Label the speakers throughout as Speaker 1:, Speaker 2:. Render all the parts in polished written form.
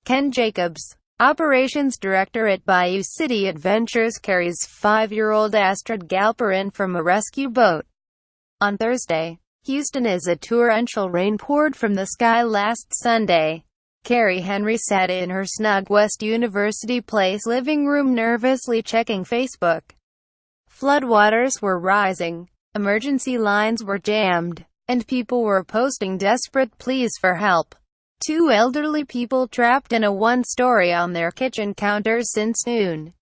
Speaker 1: Ken Jacobs, operations director at Bayou City Adventures, carries 5-year-old Astrid Galperin from a rescue boat. On Thursday, Houston as a torrential rain poured from the sky last Sunday. Carrie Henry sat in her snug West University Place living room nervously checking Facebook. Floodwaters were rising, emergency lines were jammed, and people were posting desperate pleas for help. 2 elderly people trapped in a one-story on their kitchen counters since noon.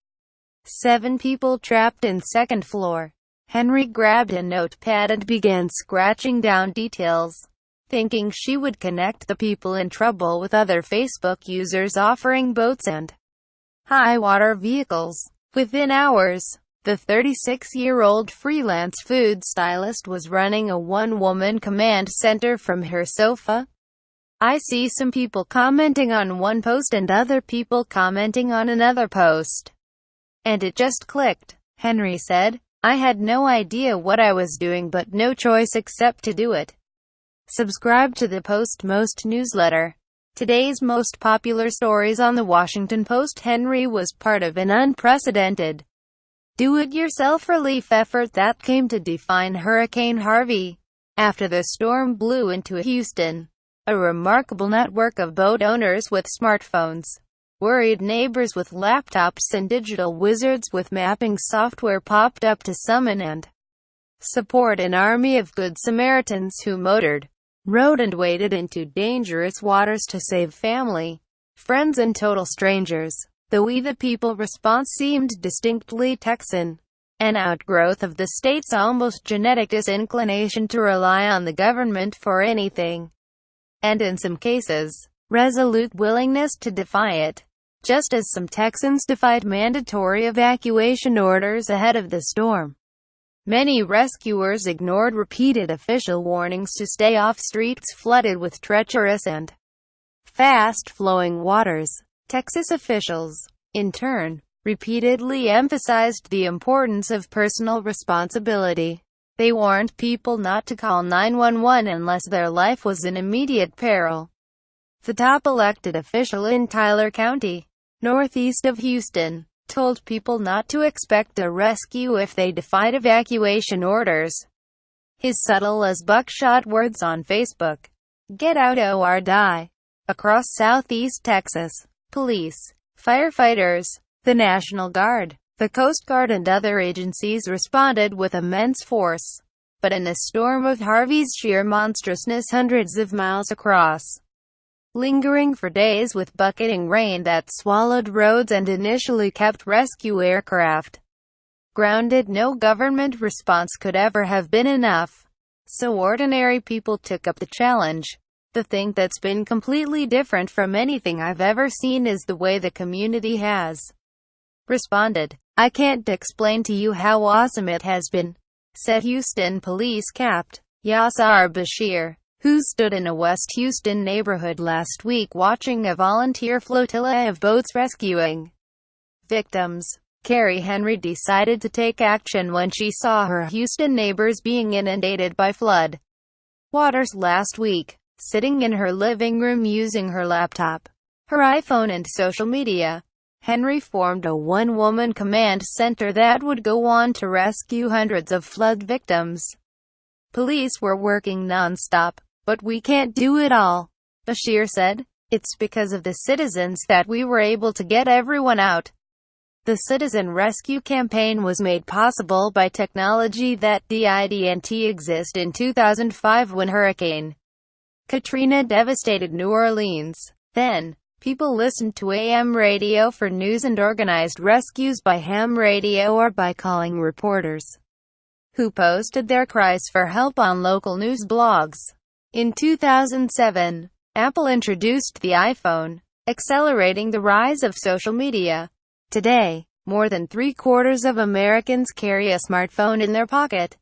Speaker 1: 7 people trapped in second floor. Henry grabbed a notepad and began scratching down details, thinking she would connect the people in trouble with other Facebook users offering boats and high-water vehicles. Within hours, the 36-year-old freelance food stylist was running a one-woman command center from her sofa. "I see some people commenting on one post and other people commenting on another post. And it just clicked," Henry said. "I had no idea what I was doing but no choice except to do it." Subscribe to the Post-Most newsletter. Today's most popular stories on the Washington Post. Henry was part of an unprecedented do-it-yourself relief effort that came to define Hurricane Harvey. After the storm blew into Houston, a remarkable network of boat owners with smartphones, worried neighbors with laptops, and digital wizards with mapping software popped up to summon and support an army of good Samaritans who motored, rowed and waded into dangerous waters to save family, friends and total strangers. The "We the People" response seemed distinctly Texan, an outgrowth of the state's almost genetic disinclination to rely on the government for anything, and in some cases, resolute willingness to defy it. Just as some Texans defied mandatory evacuation orders ahead of the storm, many rescuers ignored repeated official warnings to stay off streets flooded with treacherous and fast-flowing waters. Texas officials, in turn, repeatedly emphasized the importance of personal responsibility. They warned people not to call 911 unless their life was in immediate peril. The top elected official in Tyler County, northeast of Houston, told people not to expect a rescue if they defied evacuation orders. His subtle as buckshot words on Facebook, "Get out or die." Across southeast Texas, police, firefighters, the National Guard, the Coast Guard and other agencies responded with immense force. But in a storm of Harvey's sheer monstrousness hundreds of miles across, lingering for days with bucketing rain that swallowed roads and initially kept rescue aircraft grounded, no government response could ever have been enough. So ordinary people took up the challenge. "The thing that's been completely different from anything I've ever seen is the way the community has responded. I can't explain to you how awesome it has been," said Houston Police Capt. Yasser Bashir, who stood in a West Houston neighborhood last week watching a volunteer flotilla of boats rescuing victims. Carrie Henry decided to take action when she saw her Houston neighbors being inundated by flood waters last week. Sitting in her living room using her laptop, her iPhone and social media, Henry formed a one-woman command center that would go on to rescue hundreds of flood victims. "Police were working non-stop, but we can't do it all," Bashir said. "It's because of the citizens that we were able to get everyone out." The citizen rescue campaign was made possible by technology that didn't exist in 2005 when Hurricane Katrina devastated New Orleans. Then, people listened to AM radio for news and organized rescues by ham radio or by calling reporters, who posted their cries for help on local news blogs. In 2007, Apple introduced the iPhone, accelerating the rise of social media. Today, more than 3/4 of Americans carry a smartphone in their pocket.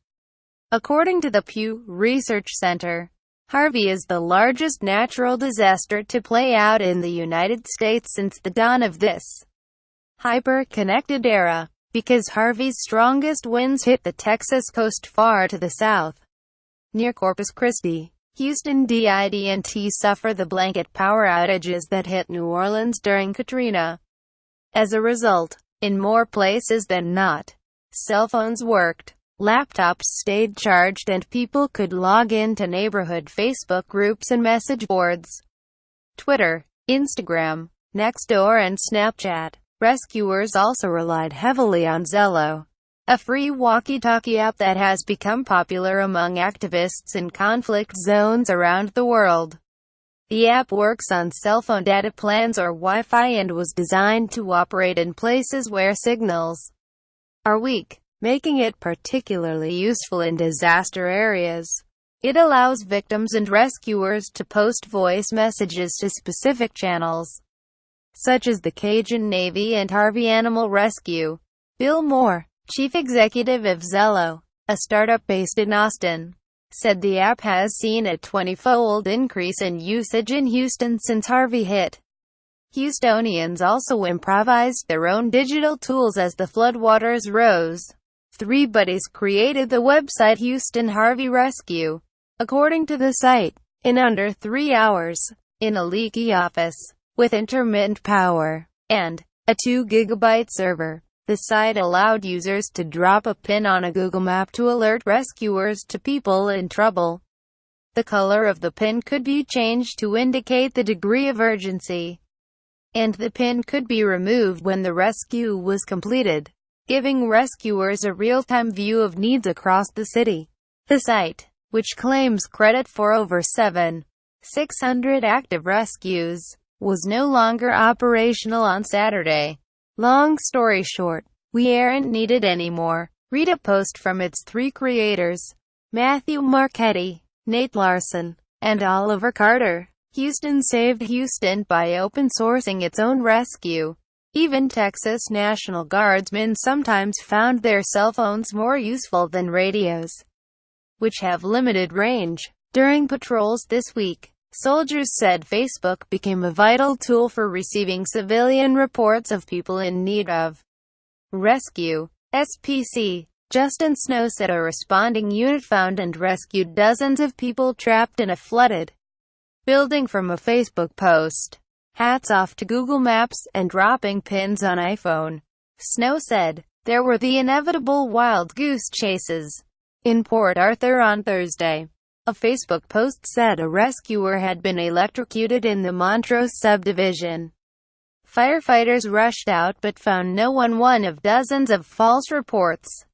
Speaker 1: According to the Pew Research Center, Harvey is the largest natural disaster to play out in the United States since the dawn of this hyper-connected era, because Harvey's strongest winds hit the Texas coast far to the south, near Corpus Christi. Houston didn't suffer the blanket power outages that hit New Orleans during Katrina. As a result, in more places than not, cell phones worked, laptops stayed charged, and people could log into neighborhood Facebook groups and message boards. Twitter, Instagram, Nextdoor and Snapchat. Rescuers also relied heavily on Zello, a free walkie-talkie app that has become popular among activists in conflict zones around the world. The app works on cell phone data plans or Wi-Fi and was designed to operate in places where signals are weak, making it particularly useful in disaster areas. It allows victims and rescuers to post voice messages to specific channels, such as the Cajun Navy and Harvey Animal Rescue. Bill Moore, chief executive of Zello, a startup based in Austin, said the app has seen a 20-fold increase in usage in Houston since Harvey hit. Houstonians also improvised their own digital tools as the floodwaters rose. Three buddies created the website Houston Harvey Rescue. According to the site, in under 3 hours, in a leaky office, with intermittent power, and a 2 GB server, the site allowed users to drop a pin on a Google Map to alert rescuers to people in trouble. The color of the pin could be changed to indicate the degree of urgency, and the pin could be removed when the rescue was completed, giving rescuers a real-time view of needs across the city. The site, which claims credit for over 7,600 active rescues, was no longer operational on Saturday. Long story short, we aren't needed anymore. Read a post from its 3 creators, Matthew Marchetti, Nate Larson, and Oliver Carter. Houston saved Houston by open sourcing its own rescue. Even Texas National Guardsmen sometimes found their cell phones more useful than radios, which have limited range. During patrols this week, soldiers said Facebook became a vital tool for receiving civilian reports of people in need of rescue. SPC Justin Snow said a responding unit found and rescued dozens of people trapped in a flooded building from a Facebook post. Hats off to Google Maps and dropping pins on iPhone. Snow said, there were the inevitable wild goose chases in Port Arthur on Thursday. A Facebook post said a rescuer had been electrocuted in the Montrose subdivision. Firefighters rushed out but found no one of dozens of false reports.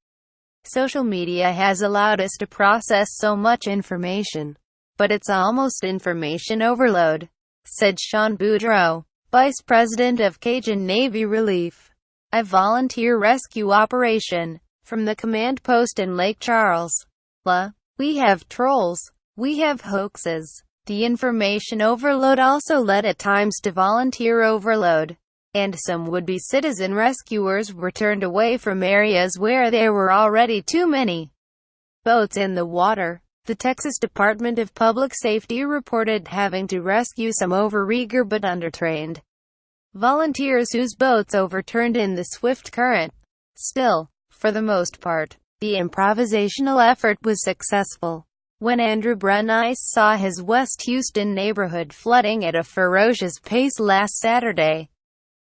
Speaker 1: Social media has allowed us to process so much information, but it's almost information overload, said Sean Boudreau, vice president of Cajun Navy Relief, a volunteer rescue operation, from the command post in Lake Charles. We have trolls. We have hoaxes. The information overload also led at times to volunteer overload, and some would-be citizen rescuers were turned away from areas where there were already too many boats in the water. The Texas Department of Public Safety reported having to rescue some overeager but undertrained volunteers whose boats overturned in the swift current. Still, for the most part, the improvisational effort was successful. When Andrew Brenice saw his West Houston neighborhood flooding at a ferocious pace last Saturday,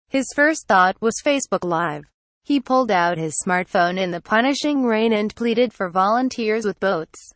Speaker 1: his first thought was Facebook Live. He pulled out his smartphone in the punishing rain and pleaded for volunteers with boats.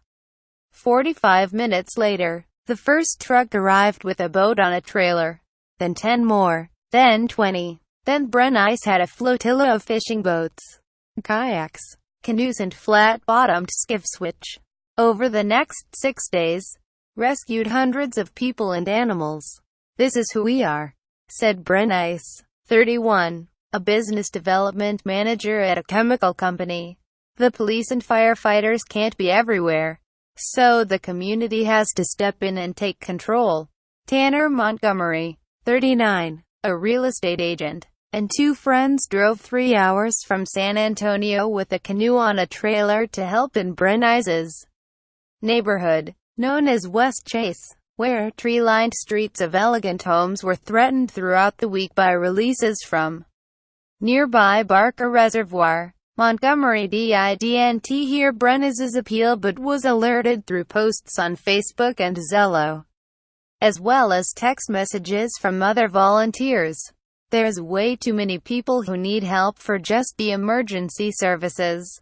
Speaker 1: 45 minutes later, the first truck arrived with a boat on a trailer. Then 10 more. Then 20. Then Brenice had a flotilla of fishing boats, kayaks, canoes and flat-bottomed skiffs which, over the next 6 days, rescued hundreds of people and animals. This is who we are, said Brenice, 31, a business development manager at a chemical company. The police and firefighters can't be everywhere, so the community has to step in and take control. Tanner Montgomery, 39, a real estate agent, and 2 friends drove 3 hours from San Antonio with a canoe on a trailer to help in Brenice's neighborhood, known as West Chase, where tree-lined streets of elegant homes were threatened throughout the week by releases from nearby Barker Reservoir. Montgomery didn't hear Breniz's appeal but was alerted through posts on Facebook and Zello, as well as text messages from other volunteers. There's way too many people who need help for just the emergency services,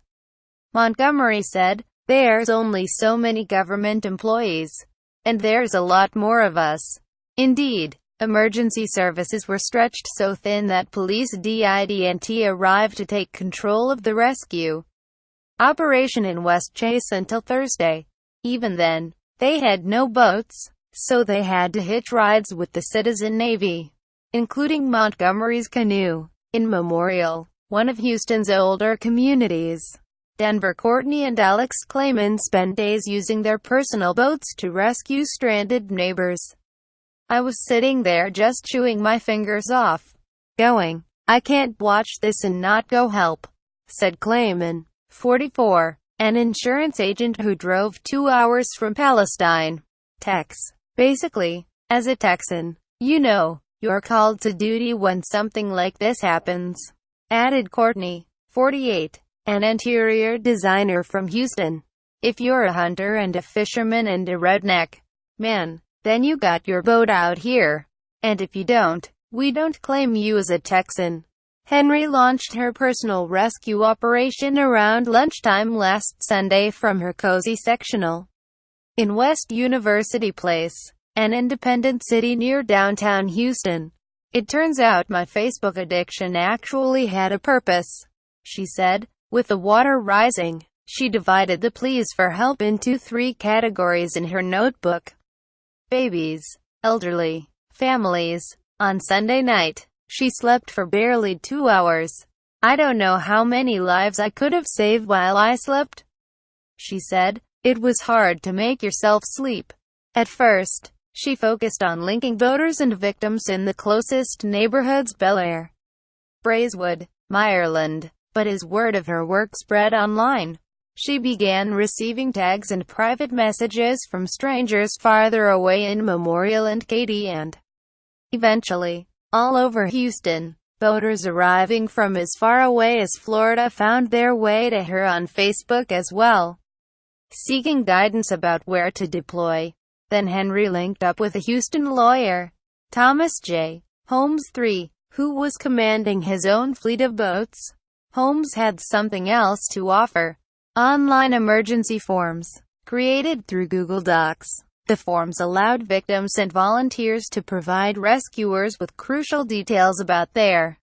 Speaker 1: Montgomery said. There's only so many government employees, and there's a lot more of us. Indeed, emergency services were stretched so thin that police didn't arrive to take control of the rescue operation in West Chase until Thursday. Even then, they had no boats, so they had to hitch rides with the Citizen Navy, including Montgomery's canoe. In Memorial, one of Houston's older communities, Denver, Courtney and Alex Clayman spent days using their personal boats to rescue stranded neighbors. I was sitting there just chewing my fingers off, going, I can't watch this and not go help, said Clayman, 44, an insurance agent who drove 2 hours from Palestine, Tex. Basically, as a Texan, you know, you're called to duty when something like this happens, added Courtney, 48, an interior designer from Houston. If you're a hunter and a fisherman and a redneck, man, then you got your boat out here. And if you don't, we don't claim you as a Texan. Henry launched her personal rescue operation around lunchtime last Sunday from her cozy sectional in West University Place, an independent city near downtown Houston. It turns out my Facebook addiction actually had a purpose, she said. With the water rising, she divided the pleas for help into 3 categories in her notebook: babies, elderly, families. On Sunday night, she slept for barely 2 hours. I don't know how many lives I could have saved while I slept, she said. It was hard to make yourself sleep. At first, she focused on linking voters and victims in the closest neighborhoods: Bel Air, Braeswood, Meyerland. But as word of her work spread online, she began receiving tags and private messages from strangers farther away in Memorial and Katy and, eventually, all over Houston. Voters arriving from as far away as Florida found their way to her on Facebook as well, seeking guidance about where to deploy. Then Henry linked up with a Houston lawyer, Thomas J. Holmes III, who was commanding his own fleet of boats. Holmes had something else to offer: online emergency forms, created through Google Docs. The forms allowed victims and volunteers to provide rescuers with crucial details about their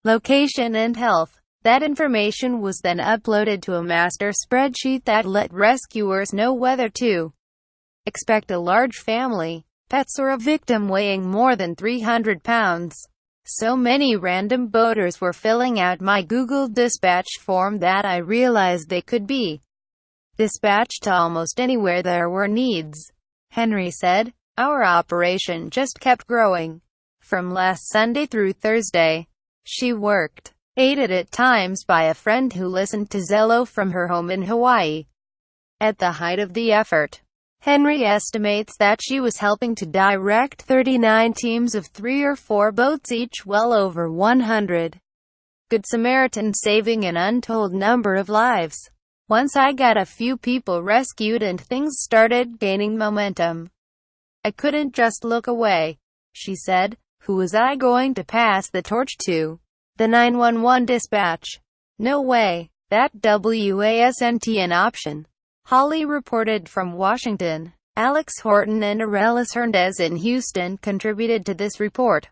Speaker 1: location and health. That information was then uploaded to a master spreadsheet that let rescuers know whether to expect a large family, pets or a victim weighing more than 300 pounds. So many random voters were filling out my Google Dispatch form that I realized they could be dispatched to almost anywhere there were needs, Henry said. Our operation just kept growing. From last Sunday through Thursday, she worked, aided at times by a friend who listened to Zello from her home in Hawaii. At the height of the effort, Henry estimates that she was helping to direct 39 teams of 3 or 4 boats each, well over 100 Good Samaritans, saving an untold number of lives. Once I got a few people rescued and things started gaining momentum, I couldn't just look away, she said. Who was I going to pass the torch to? The 911 dispatch? No way. That wasn't an option. Holly reported from Washington. Alex Horton and Arelis Hernandez in Houston contributed to this report.